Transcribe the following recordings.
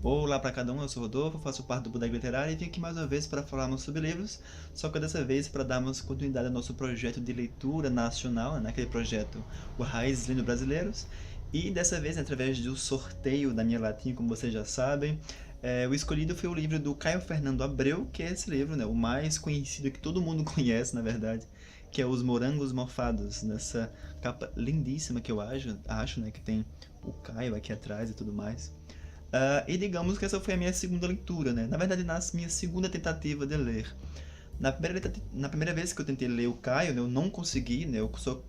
Olá para cada um, eu sou o Rodolfo, faço parte do Bodega Literária e vim aqui mais uma vez para falarmos sobre livros, só que dessa vez para darmos continuidade ao nosso projeto de leitura nacional, naquele projeto O Raízes Lendo Brasileiros, e dessa vez, através do sorteio da minha latinha, como vocês já sabem, o escolhido foi o livro do Caio Fernando Abreu, que é esse livro, né, o mais conhecido que todo mundo conhece, na verdade, que é Os Morangos Mofados, nessa capa lindíssima que eu acho, né, que tem o Caio aqui atrás e tudo mais. E digamos que essa foi a minha segunda leitura, né? Na verdade, na minha segunda tentativa de ler. Na primeira vez que eu tentei ler o Caio, né, eu não consegui, né? Eu só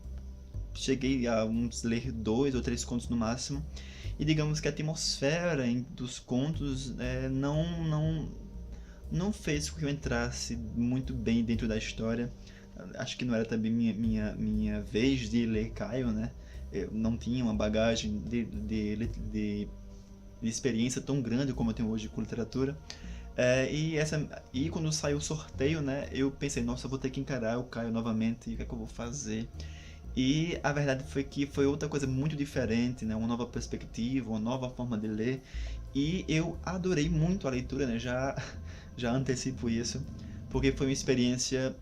cheguei a ler 2 ou 3 contos no máximo. E digamos que a atmosfera dos contos não fez com que eu entrasse muito bem dentro da história. Acho que não era também minha vez de ler Caio, né? Eu não tinha uma bagagem de experiência tão grande como eu tenho hoje com literatura. E quando saiu o sorteio, né, eu pensei, nossa, eu vou ter que encarar o Caio novamente, e o que é que eu vou fazer? E a verdade foi que foi outra coisa muito diferente, né, uma nova perspectiva, uma nova forma de ler, e eu adorei muito a leitura, né, já antecipo isso, porque foi uma experiência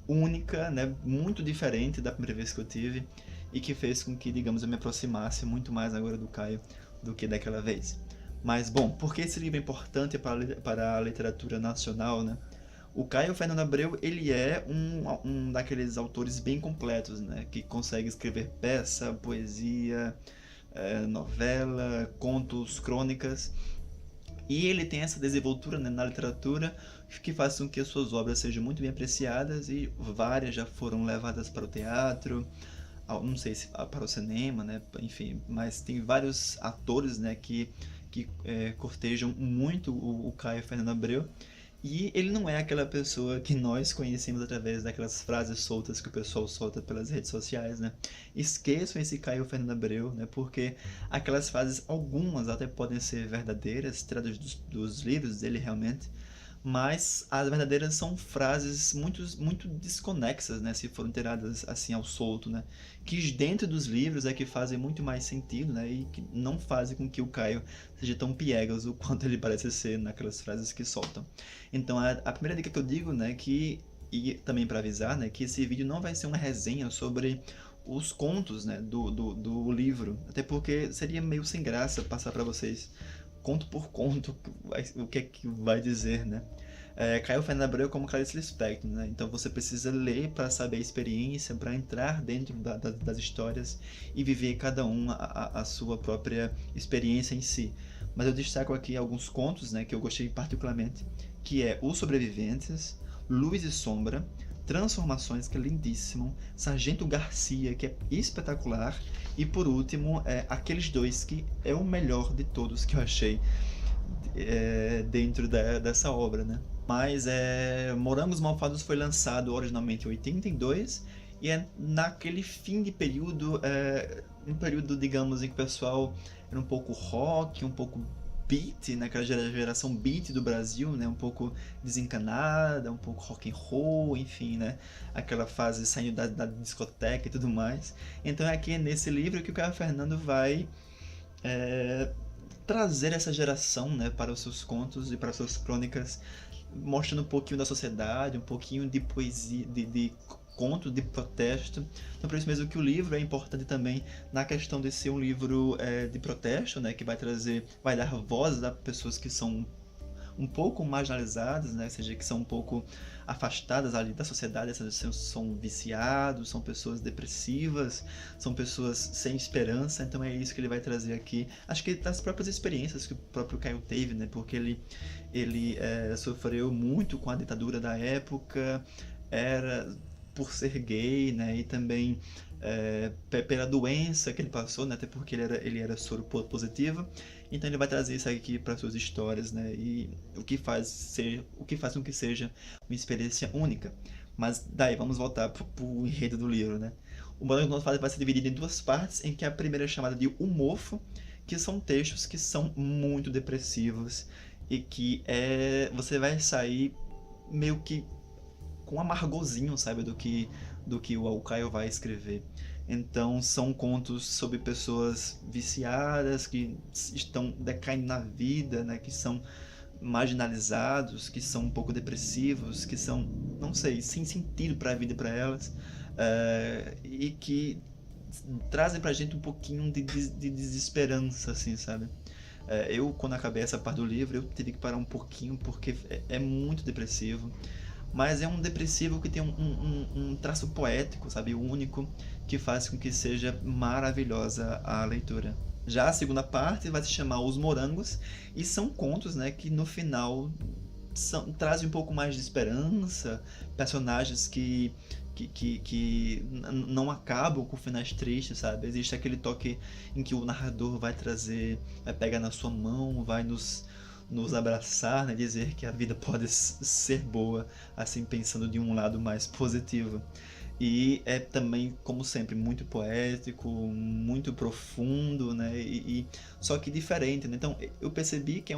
única, né, muito diferente da primeira vez que eu tive, e que fez com que, digamos, eu me aproximasse muito mais agora do Caio do que daquela vez. Mas, bom, por que esse livro é importante para a literatura nacional, né? O Caio Fernando Abreu, ele é um daqueles autores bem completos, né? Que consegue escrever peça, poesia, novela, contos, crônicas. E ele tem essa desenvoltura, né, na literatura que faz com que as suas obras sejam muito bem apreciadas e várias já foram levadas para o teatro, não sei se para o cinema, né, enfim, mas tem vários atores, né, que cortejam muito o Caio Fernando Abreu. E ele não é aquela pessoa que nós conhecemos através daquelas frases soltas que o pessoal solta pelas redes sociais, né? Esqueçam esse Caio Fernando Abreu, né? Porque aquelas frases, algumas até podem ser verdadeiras, tiradas dos livros dele realmente, mas as verdadeiras são frases muito desconexas, né, se forem tiradas assim ao solto, né, que dentro dos livros é que fazem muito mais sentido, né, e que não fazem com que o Caio seja tão piegas o quanto ele parece ser naquelas frases que soltam. Então a primeira dica que eu digo, né, e também para avisar, né, que esse vídeo não vai ser uma resenha sobre os contos, né, do livro, até porque seria meio sem graça passar para vocês conto por conto o que é que vai dizer, né? Caio Fernando Abreu como Clarice Lispector, né? Então você precisa ler para saber a experiência, para entrar dentro das histórias e viver cada um a sua própria experiência em si. Mas eu destaco aqui alguns contos, né, que eu gostei particularmente, que é Os Sobreviventes, Luz e Sombra, Transformações, que é lindíssimo, Sargento Garcia, que é espetacular, e por último, aqueles dois, que é o melhor de todos que eu achei dentro dessa obra, né? Mas Morangos Malvados foi lançado originalmente em 82 e é naquele fim de período, um período, digamos, em que o pessoal era um pouco rock, um pouco beat, naquela geração beat do Brasil, né, um pouco desencanada, um pouco rock and roll, enfim, né, aquela fase saindo da discoteca e tudo mais. Então é aqui nesse livro que o Caio Fernando vai trazer essa geração, né, para os seus contos e para as suas crônicas, mostrando um pouquinho da sociedade, um pouquinho de poesia, de conto, de protesto. Então por isso mesmo que o livro é importante também na questão de ser um livro de protesto, né, que vai dar voz a pessoas que são um pouco marginalizadas, né, ou seja, que são um pouco afastadas ali da sociedade, são viciados, são pessoas depressivas, são pessoas sem esperança. Então é isso que ele vai trazer aqui. Acho que das próprias experiências que o próprio Caio teve, né, porque ele sofreu muito com a ditadura da época, era por ser gay, né, e também pela doença que ele passou, né, até porque ele era soro positivo. Então ele vai trazer isso aqui para suas histórias, né, e o que faz com que seja uma experiência única. Mas daí vamos voltar pro enredo do livro, né. O Morangos Malvados vai ser dividido em 2 partes, em que a primeira é chamada de O Mofo, que são textos que são muito depressivos e que você vai sair meio que com um amargozinho, sabe, do que o Caio vai escrever. Então são contos sobre pessoas viciadas, que estão decaindo na vida, né? Que são marginalizados, que são um pouco depressivos, que são, não sei, sem sentido para a vida para elas, e que trazem pra gente um pouquinho de desesperança, assim, sabe? Eu, quando acabei essa parte do livro, eu tive que parar um pouquinho, porque é muito depressivo. Mas é um depressivo que tem um traço poético, sabe? Único, que faz com que seja maravilhosa a leitura. Já a segunda parte vai se chamar Os Morangos, e são contos, né, que no final trazem um pouco mais de esperança, personagens que não acabam com finais tristes, sabe? Existe aquele toque em que o narrador vai pegar na sua mão, vai nos abraçar, né? Dizer que a vida pode ser boa, assim, pensando de um lado mais positivo. E é também, como sempre, muito poético, muito profundo, né? Só que diferente, né? Então, eu percebi que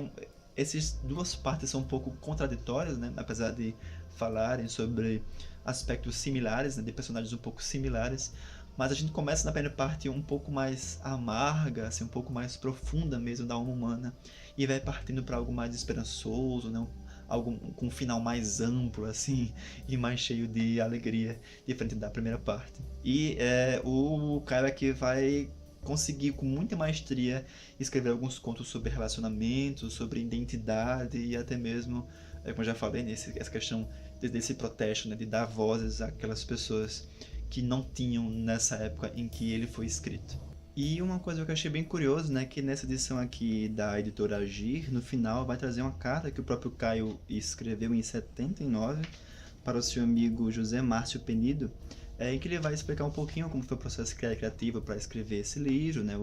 essas duas partes são um pouco contraditórias, né? Apesar de falarem sobre aspectos similares, né? De personagens um pouco similares. Mas a gente começa na primeira parte um pouco mais amarga, assim, um pouco mais profunda mesmo da alma humana, e vai partindo para algo mais esperançoso, né? Algo com um final mais amplo, assim, e mais cheio de alegria, diferente da primeira parte. E o cara que vai conseguir com muita maestria escrever alguns contos sobre relacionamentos, sobre identidade e até mesmo, como eu já falei, essa questão desse protesto, né, de dar vozes àquelas pessoas que não tinham nessa época em que ele foi escrito. E uma coisa que eu achei bem curioso, né, que nessa edição aqui da editora Agir, no final vai trazer uma carta que o próprio Caio escreveu em 79 para o seu amigo José Márcio Penido, em que ele vai explicar um pouquinho como foi o processo criativo para escrever esse livro, né,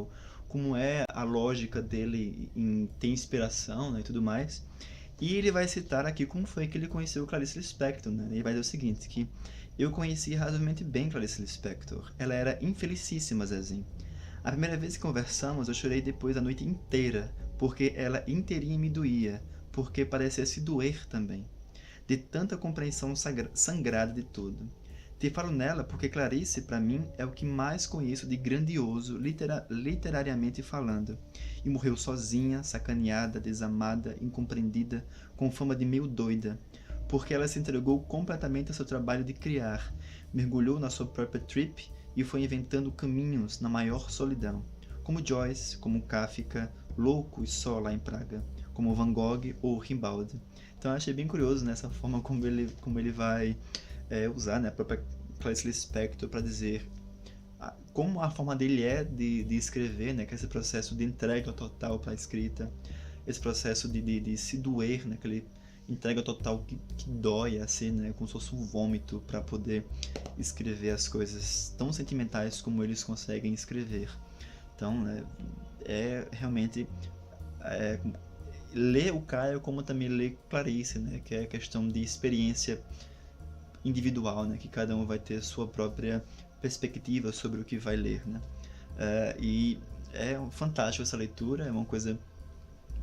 como é a lógica dele em ter inspiração, né, e tudo mais. E ele vai citar aqui como foi que ele conheceu Clarice Lispector, né? Ele vai dizer o seguinte, que eu conheci razoavelmente bem Clarice Lispector. Ela era infelicíssima, Zezinho. A primeira vez que conversamos, eu chorei depois a noite inteira, porque ela inteirinha me doía, porque parecia se doer também, de tanta compreensão sangrada de tudo. Te falo nela porque Clarice, para mim, é o que mais conheço de grandioso, literariamente falando. E morreu sozinha, sacaneada, desamada, incompreendida, com fama de meio doida, porque ela se entregou completamente ao seu trabalho de criar, mergulhou na sua própria trip e foi inventando caminhos na maior solidão, como Joyce, como Kafka, louco e só lá em Praga, como Van Gogh ou Rimbaud. Então eu achei bem curioso nessa forma como ele vai usar, né, a própria Clarice Lispector para dizer como a forma dele é de escrever, né, que é esse processo de entrega total para a escrita, esse processo de se doer, né, aquele entrega total que dói, assim, né, como se fosse um vômito para poder escrever as coisas tão sentimentais como eles conseguem escrever. Então, né, realmente ler o Caio como também ler Clarice, né, que é a questão de experiência individual, né, que cada um vai ter sua própria perspectiva sobre o que vai ler, né. E é fantástico essa leitura, é uma coisa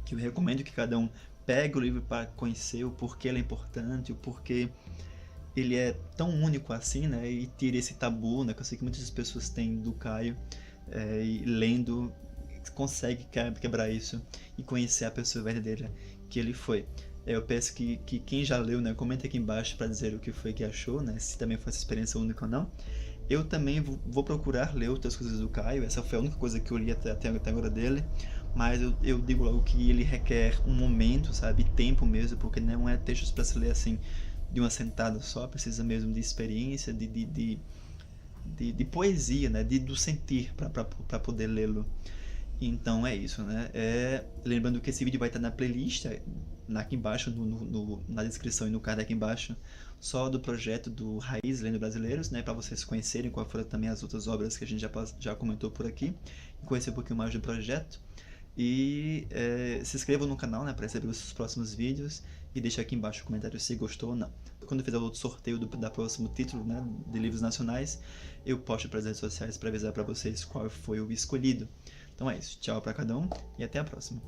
que eu recomendo que cada um pegue o livro para conhecer o porquê ele é importante, o porquê ele é tão único assim, né, e tire esse tabu, né, que eu sei que muitas pessoas têm do Caio, e lendo consegue quebrar isso e conhecer a pessoa verdadeira que ele foi. Eu peço que quem já leu, né, comenta aqui embaixo para dizer o que foi que achou, né, se também foi essa experiência única ou não. Eu também vou procurar ler outras coisas do Caio, essa foi a única coisa que eu li até agora dele, mas eu digo logo que ele requer um momento, sabe, tempo mesmo, porque não é textos para se ler assim de uma sentada só, precisa mesmo de experiência, de poesia, né, do sentir para poder lê-lo. Então é isso, né? Lembrando que esse vídeo vai estar na playlist, aqui embaixo, na descrição e no card aqui embaixo, só do projeto do Raiz Lendo Brasileiros, né? Para vocês conhecerem quais foram também as outras obras que a gente já comentou por aqui, e conhecer um pouquinho mais do projeto. E se inscrevam no canal, né? Para receber os próximos vídeos, e deixe aqui embaixo o comentário se gostou ou não. Quando eu fizer o outro sorteio da próximo título, né, de livros nacionais, eu posto para as redes sociais para avisar para vocês qual foi o escolhido. Então é isso, tchau para cada um e até a próxima.